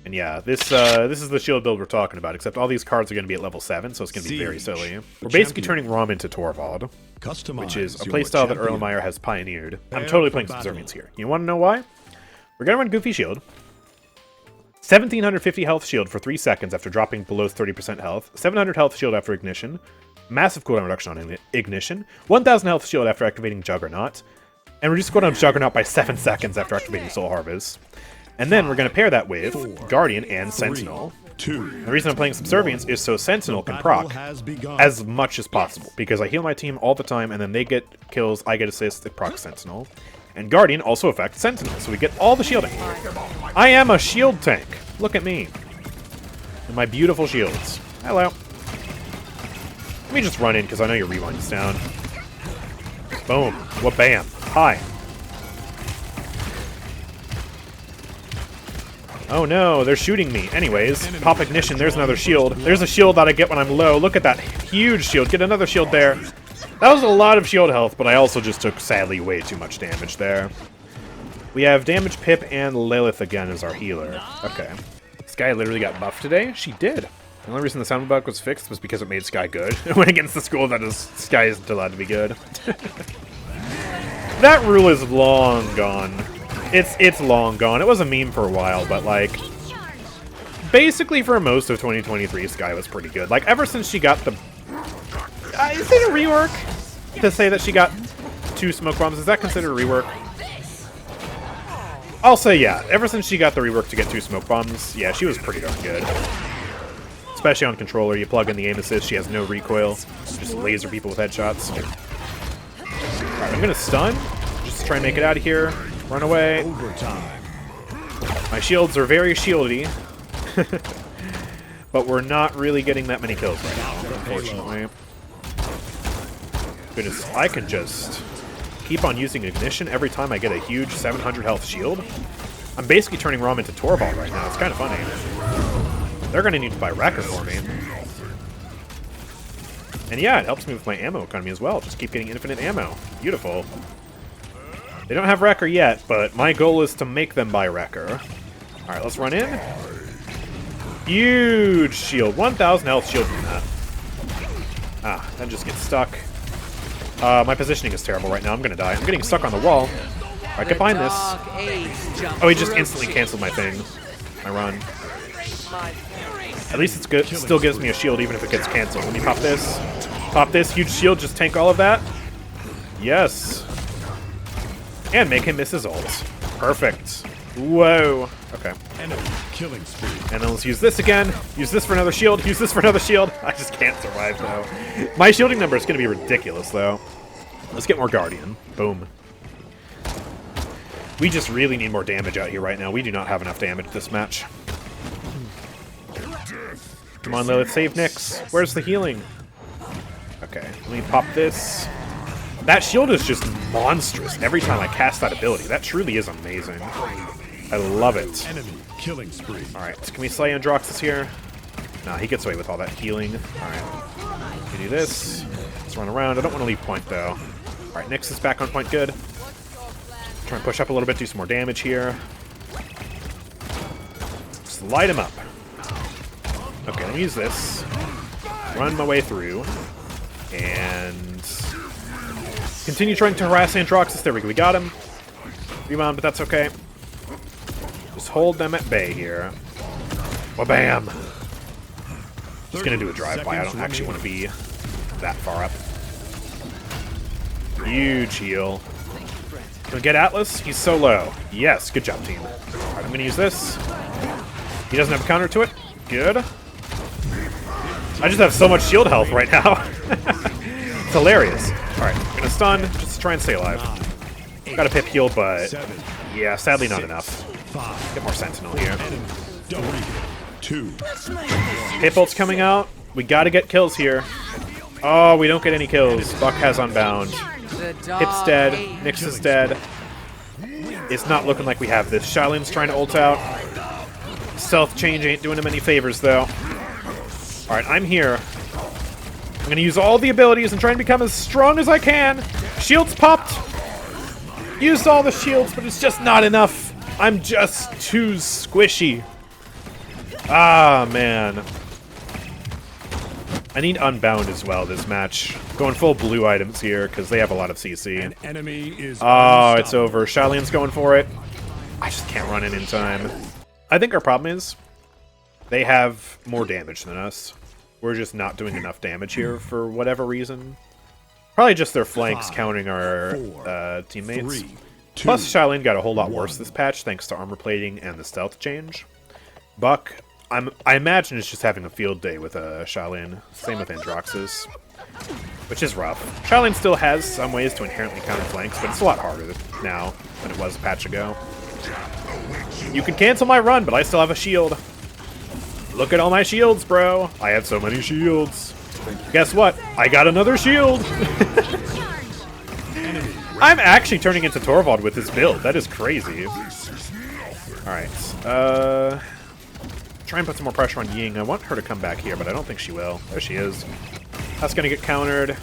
And yeah, this is the shield build we're talking about, except all these cards are going to be at level 7, so it's going to be very silly. We're basically turning Raum into Torvald, which is a playstyle that Erlenmeyer has pioneered. I'm totally playing Subservience here. You want to know why? We're going to run Goofy Shield. 1750 health shield for 3 seconds after dropping below 30% health. 700 health shield after ignition. Massive cooldown reduction on ignition. 1000 health shield after activating Juggernaut. And reduce cooldown of Juggernaut by 7 seconds after activating Soul Harvest. And then we're going to pair that with Guardian and Sentinel. The reason I'm playing Subservience is so Sentinel can proc as much as possible. Because I heal my team all the time, and then they get kills, I get assists, they proc Sentinel. And Guardian also affects Sentinel, so we get all the shielding. I am a shield tank. Look at me. And my beautiful shields. Hello. Let me just run in, because I know your rewind's down. Boom. Wha-bam. Hi. Oh no, they're shooting me. Anyways, pop ignition, there's another shield. There's a shield that I get when I'm low. Look at that huge shield. Get another shield there. That was a lot of shield health, but I also just took, sadly, way too much damage there. We have Damage Pip and Lilith again as our healer. Okay. Skye literally got buffed today? She did. The only reason the sound bug was fixed was because it made Skye good. It went against the school that is Skye isn't allowed to be good. That rule is long gone. It's long gone. It was a meme for a while, but like, basically for most of 2023, Skye was pretty good. Like, ever since she got the... is it a rework to say that she got 2 smoke bombs? Is that considered a rework? I'll say yeah. Ever since she got the rework to get 2 smoke bombs, yeah, she was pretty darn good. Especially on controller, you plug in the aim assist, she has no recoil. Just laser people with headshots. Alright, I'm gonna stun. Just try and make it out of here. Run away. My shields are very shieldy. But we're not really getting that many kills right now, unfortunately. Goodness, I can just keep on using ignition every time I get a huge 700 health shield. I'm basically turning Raum into Torvald right now. It's kind of funny. They're going to need to buy Wrecker for me. And yeah, it helps me with my ammo economy as well. Just keep getting infinite ammo. Beautiful. They don't have Wrecker yet, but my goal is to make them buy Wrecker. Alright, let's run in. Huge shield. 1000 health shield from that. Ah, that just gets stuck. My positioning is terrible right now. I'm gonna die. I'm getting stuck on the wall. Alright, get behind this. Oh, he just instantly canceled my thing. My run. At least it's good. It still gives me a shield even if it gets canceled. Let me pop this. Pop this. Huge shield. Just tank all of that. Yes. And make him miss his ult. Perfect. Whoa. Okay. And then let's use this again. Use this for another shield. Use this for another shield. I just can't survive, though. My shielding number is going to be ridiculous, though. Let's get more Guardian. Boom. We just really need more damage out here right now. We do not have enough damage this match. Come on, Lilith. Save Nyx. Where's the healing? Okay. Let me pop this. That shield is just monstrous every time I cast that ability. That truly is amazing. I love it. Alright, can we slay Androxus here? Nah, he gets away with all that healing. Alright. We do this. Let's run around. I don't want to leave point, though. Alright, Nyx is back on point. Good. Try and push up a little bit, do some more damage here. Just light him up. Okay, let me use this. Run my way through. And continue trying to harass Androxus. There we go. We got him. Rebound, but that's okay. Just hold them at bay here. Wha-bam! Just gonna do a drive-by. I don't actually want to be that far up. Huge heal. Gonna get Atlas? He's so low. Yes, good job, team. Alright, I'm gonna use this. He doesn't have a counter to it. Good. I just have so much shield health right now. It's hilarious. Alright, I'm gonna stun, just to try and stay alive. Got a pip heal, but yeah, sadly not enough. Get more Sentinel here. Pip ult's coming out. We gotta get kills here. Oh, we don't get any kills. Buck has Unbound. Pip's dead. Nyx is dead. It's not looking like we have this. Shaolin's trying to ult out. Stealth change ain't doing him any favors, though. Alright, I'm here. I'm going to use all the abilities and try and become as strong as I can. Shields popped. Used all the shields, but it's just not enough. I'm just too squishy. Ah, man. I need Unbound as well this match. Going full blue items here, because they have a lot of CC. An enemy is Oh, it's over. Xiaolian's going for it. I just can't run in time. I think our problem is they have more damage than us. We're just not doing enough damage here for whatever reason. Probably just their flanks countering our teammates. Plus, Xiaolian got a whole lot worse this patch thanks to armor plating and the stealth change. Buck, I imagine is just having a field day with Xiaolian. Same with Androxus, which is rough. Xiaolian still has some ways to inherently counter flanks, but it's a lot harder now than it was a patch ago. You can cancel my run, but I still have a shield. Look at all my shields, bro. I have so many shields. Guess what? I got another shield. I'm actually turning into Torvald with this build. That is crazy. Alright. Try and put some more pressure on Ying. I want her to come back here, but I don't think she will. There she is. That's going to get countered.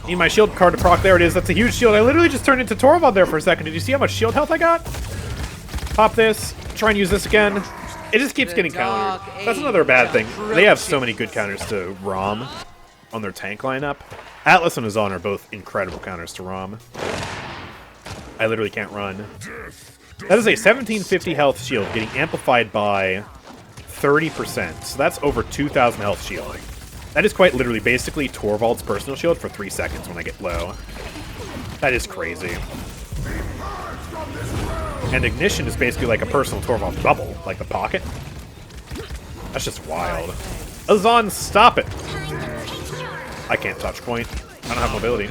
Need my shield card to proc. There it is. That's a huge shield. I literally just turned into Torvald there for a second. Did you see how much shield health I got? Pop this. Try and use this again. It just keeps getting countered. That's another bad thing. They have so many good counters to Raum on their tank lineup. Atlas and Azan are both incredible counters to Raum. I literally can't run. That is a 1750 health shield getting amplified by 30%. So that's over 2,000 health shield. That is quite literally basically Torvald's personal shield for 3 seconds when I get low. That is crazy. And Ignition is basically like a personal Torvald bubble, like the pocket. That's just wild. Azan, stop it! I can't touch point. I don't have mobility,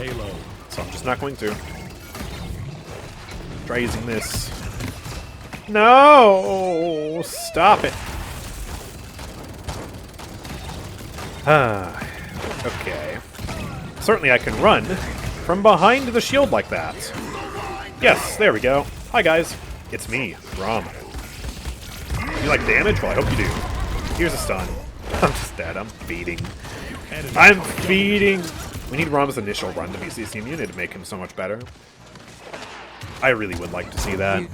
so I'm just not going to. Try using this. No! Stop it! Okay. Certainly I can run from behind the shield like that. Yes, there we go. Hi guys, it's me, Raum. You like damage? Well, I hope you do. Here's a stun. I'm just dead. I'm feeding. I'm feeding. We need Raum's initial run to be CC immune to make him so much better. I really would like to see that.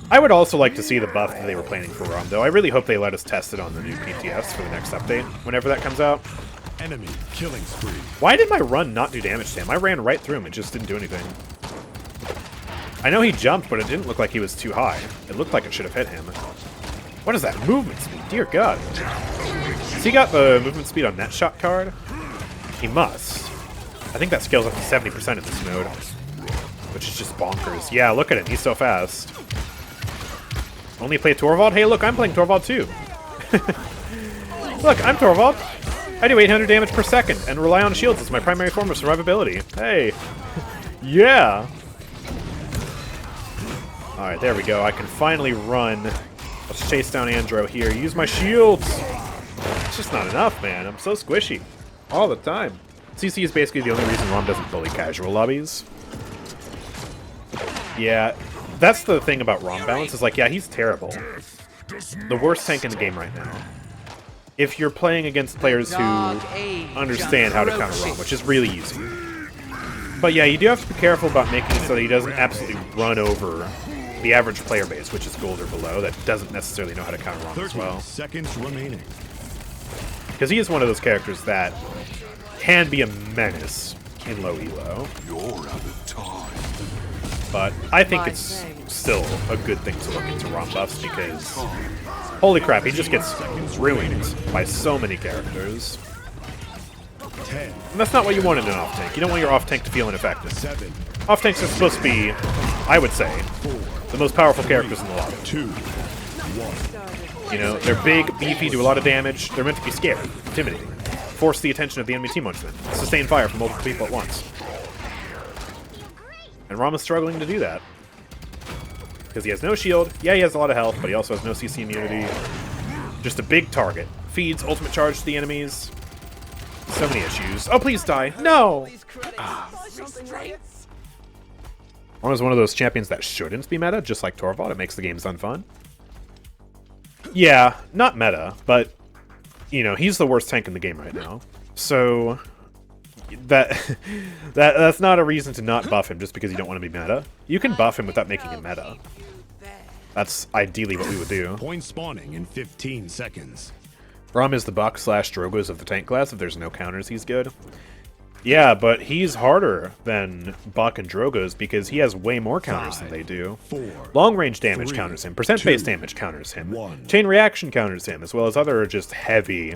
I would also like to see the buff that they were planning for Raum, though. I really hope they let us test it on the new PTS for the next update, whenever that comes out. Enemy killing spree. Why did my run not do damage to him? I ran right through him. It just didn't do anything. I know he jumped, but it didn't look like he was too high. It looked like it should have hit him. What is that movement speed? Dear God. Has he got the movement speed on that shot card? He must. I think that scales up to 70% in this mode, which is just bonkers. Yeah, look at him. He's so fast. Only play Torvald? Hey, look, I'm playing Torvald too. Look, I'm Torvald. I do 800 damage per second and rely on shields as my primary form of survivability. Hey. Yeah. Alright, there we go. I can finally run. Let's chase down Andro here. Use my shields! It's just not enough, man. I'm so squishy. All the time. CC is basically the only reason Raum doesn't bully casual lobbies. Yeah, that's the thing about Raum balance, is like, yeah, he's terrible. The worst tank in the game right now. If you're playing against players who understand how to counter Raum, which is really easy. But yeah, you do have to be careful about making it so that he doesn't absolutely run over the average player base, which is gold or below, that doesn't necessarily know how to counter Raum as well. 30 seconds remaining. Because he is one of those characters that can be a menace in low elo. You're out of time. But I think it's still a good thing to look into Raum buffs because, holy crap, he just gets ruined by so many characters. 10. And that's not what you want in an off-tank. You don't want your off-tank to feel ineffective. 7. Off-tanks are supposed to be, I would say, 4. the most powerful characters in the lobby. 2. 1. You know, they're big, beefy, do a lot of damage. They're meant to be scary, intimidating, force the attention of the enemy team onto them, sustain fire from multiple people at once. And Raum is struggling to do that. Because he has no shield. Yeah, he has a lot of health, but he also has no CC immunity. Just a big target. Feeds ultimate charge to the enemies. So many issues. Oh, please die. No! Raum is one of those champions that shouldn't be meta, just like Torvald. It makes the games unfun. Yeah, not meta, but, you know, he's the worst tank in the game right now. So, that's not a reason to not buff him just because you don't want to be meta. You can buff him without making him meta. That's ideally what we would do. Point spawning in 15 seconds. Raum is the Buck / Drogoz of the tank class. If there's no counters, he's good. Yeah, but he's harder than Buck and Drogoz because he has way more counters than they do. 4, Long-range damage 3, counters him. Percent-based 2, damage counters him. 1. Chain reaction counters him, as well as other just heavy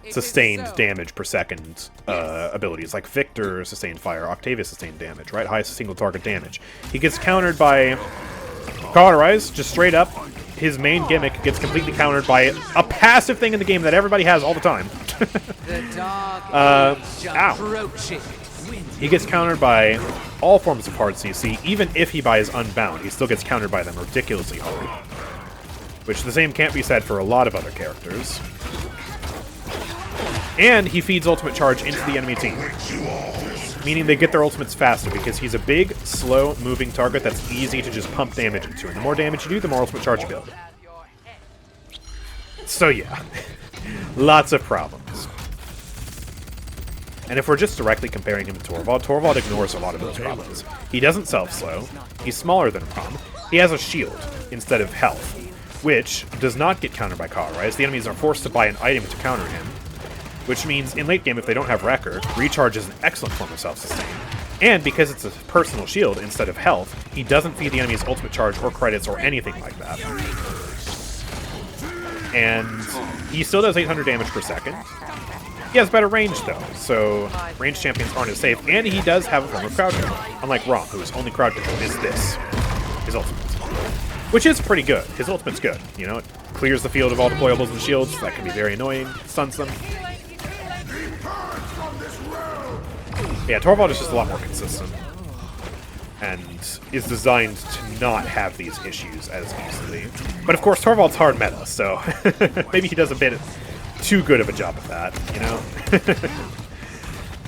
sustained damage per second abilities, like Victor sustained fire, Octavius sustained damage, right? Highest single target damage. He gets countered by Cauterize, just straight up. His main gimmick gets completely countered by a passive thing in the game that everybody has all the time. Ow. He gets countered by all forms of hard CC, even if he buys Unbound. He still gets countered by them ridiculously hard. Which the same can't be said for a lot of other characters. And he feeds ultimate charge into the enemy team, meaning they get their ultimates faster because he's a big, slow-moving target that's easy to just pump damage into. And the more damage you do, the more ultimate charge you build. So yeah, lots of problems. And if we're just directly comparing him to Torvald, Torvald ignores a lot of those problems. He doesn't self-slow, he's smaller than Raum, he has a shield instead of health, which does not get countered by Cauterize. The enemies are forced to buy an item to counter him, which means in late game, if they don't have Wrecker, Recharge is an excellent form of self-sustain. And because it's a personal shield instead of health, he doesn't feed the enemy's ultimate charge or credits or anything like that. And he still does 800 damage per second. He has better range, though, so range champions aren't as safe, and he does have a form of crowd control, unlike Raum, whose only crowd control is this, his ultimate. Which is pretty good. His ultimate's good, you know? It clears the field of all deployables and shields. That can be very annoying. Stuns them. Yeah, Torvald is just a lot more consistent. And is designed to not have these issues as easily. But of course, Torvald's hard meta, so maybe he does a bit too good of a job of that, you know?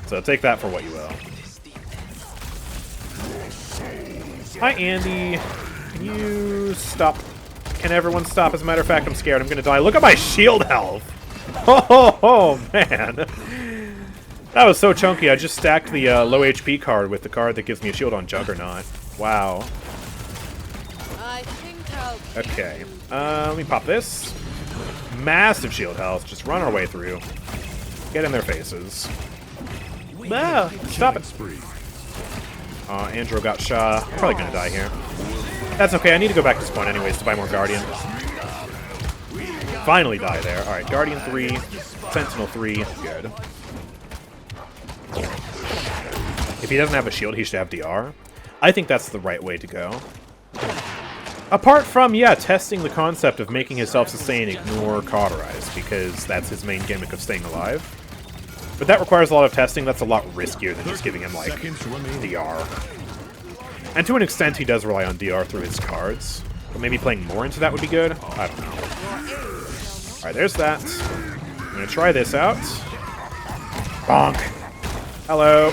So take that for what you will. Hi, Andy. Can you stop? Can everyone stop? As a matter of fact, I'm scared. I'm gonna die. Look at my shield health! Oh, man. That was so chunky. I just stacked the low HP card with the card that gives me a shield on Juggernaut. Wow. Okay. Let me pop this. Massive shield health. Just run our way through. Get in their faces. Ah, stop it. Andrew got shot. Probably gonna die here. That's okay. I need to go back to spawn anyways to buy more Guardian. Finally die there. Alright, Guardian 3, Sentinel 3. Good. If he doesn't have a shield, he should have DR. I think that's the right way to go. Apart from, yeah, testing the concept of making his self-sustain ignore Cauterize, because that's his main gimmick of staying alive. But that requires a lot of testing. That's a lot riskier than just giving him, like, DR. And to an extent, he does rely on DR through his cards. But maybe playing more into that would be good? I don't know. Alright, there's that. I'm gonna try this out. Bonk. Hello.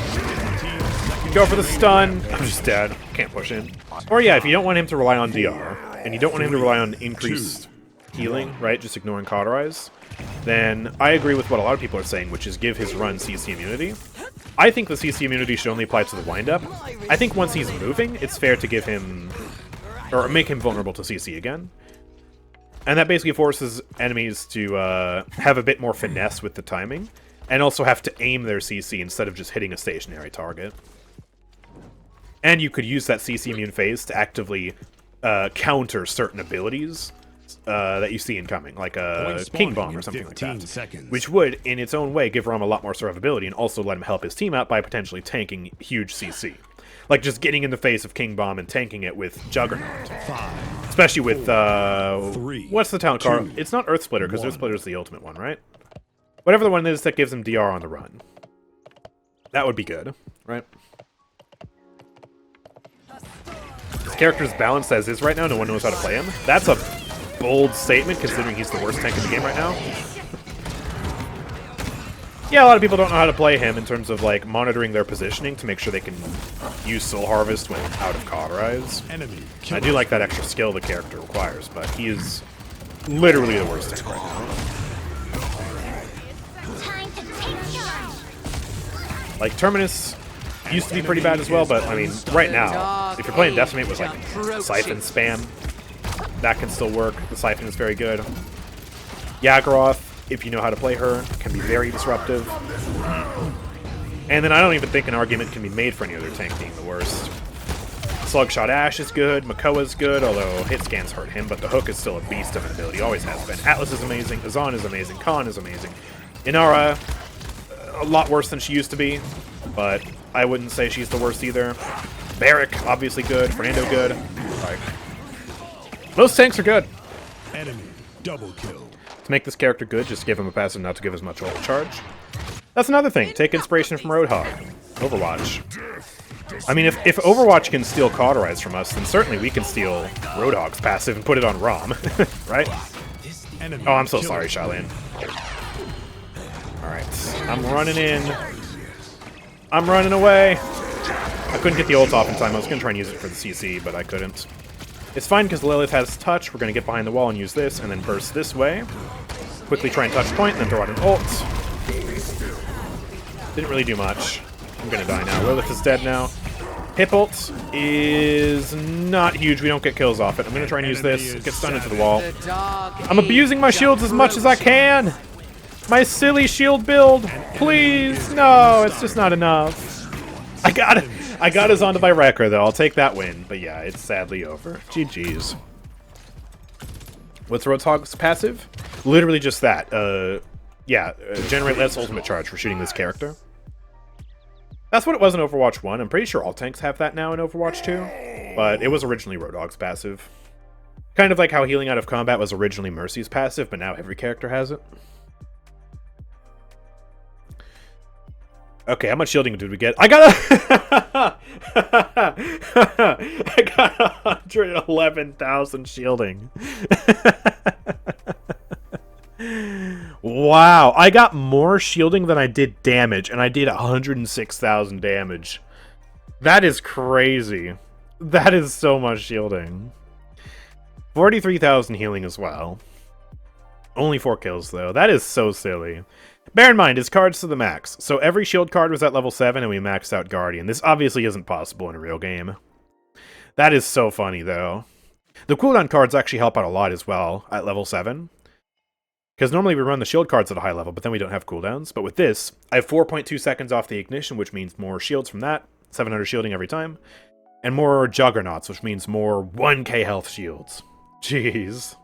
Go for the stun. I'm just dead. Can't push in. Or yeah, if you don't want him to rely on DR, and you don't want him to rely on increased healing, right, just ignoring Cauterize, then I agree with what a lot of people are saying, which is give his run CC immunity. I think the CC immunity should only apply to the windup. I think once he's moving, it's fair to give him, or make him vulnerable to CC again. And that basically forces enemies to have a bit more finesse with the timing, and also have to aim their CC instead of just hitting a stationary target. And you could use that CC immune phase to actively counter certain abilities that you see incoming, like a King Bomb or something like that. Which would, in its own way, give Raum a lot more survivability and also let him help his team out by potentially tanking huge CC. Like just getting in the face of King Bomb and tanking it with Juggernaut. 5, Especially with, 3, what's the talent card? It's not Earth Splitter, because Earth Splitter is the ultimate one, right? Whatever the one is that gives him DR on the run. That would be good, right? His character's balanced as is right now, no one knows how to play him. That's a bold statement, considering he's the worst tank in the game right now. Yeah, a lot of people don't know how to play him in terms of, like, monitoring their positioning to make sure they can use Soul Harvest when out of Cauterize. I do like that extra skill the character requires, but he is literally the worst tank right now. Like, Terminus used to be pretty bad as well, but, I mean, right now, if you're playing Decimate with, like, Siphon spam, that can still work. The Siphon is very good. Yaggroth, if you know how to play her, can be very disruptive. And then I don't even think an argument can be made for any other tank being the worst. Slugshot Ash is good, Makoa's good, although hit scans hurt him, but the hook is still a beast of an ability, always has been. Atlas is amazing, Azan is amazing, Khan is amazing. Inara, a lot worse than she used to be, but I wouldn't say she's the worst either. Barrick, obviously good, Fernando good. Like, most tanks are good. Enemy double kill. To make this character good, just give him a passive not to give as much ult charge. That's another thing, take inspiration from Roadhog. Overwatch. I mean, if Overwatch can steal Cauterize from us, then certainly we can steal Roadhog's passive and put it on Raum, right? Oh, I'm so sorry, Shaolin. Alright, I'm running in. I'm running away. I couldn't get the ult off in time. I was going to try and use it for the CC, but I couldn't. It's fine because Lilith has touch. We're going to get behind the wall and use this, and then burst this way. Quickly try and touch point, and then throw out an ult. Didn't really do much. I'm going to die now. Lilith is dead now. Hip ult is not huge. We don't get kills off it. I'm going to try and use this. Get stunned into the wall. I'm abusing my shields as much as I can. My silly shield build. Please. No, it's just not enough. I got us onto my wrecker, though. I'll take that win. But yeah, it's sadly over. GG's. What's Roadhog's passive? Literally just that. Generate less ultimate charge for shooting this character. That's what it was in Overwatch 1. I'm pretty sure all tanks have that now in Overwatch 2. But it was originally Roadhog's passive. Kind of like how healing out of combat was originally Mercy's passive, but now every character has it. Okay, how much shielding did we get? I got I got 111,000 shielding. Wow, I got more shielding than I did damage, and I did 106,000 damage. That is crazy. That is so much shielding. 43,000 healing as well. Only 4 kills, though. That is so silly. Bear in mind, his cards to the max. So every shield card was at level 7, and we maxed out Guardian. This obviously isn't possible in a real game. That is so funny, though. The cooldown cards actually help out a lot as well at level 7. Because normally we run the shield cards at a high level, but then we don't have cooldowns. But with this, I have 4.2 seconds off the ignition, which means more shields from that. 700 shielding every time. And more Juggernauts, which means more 1k health shields. Jeez.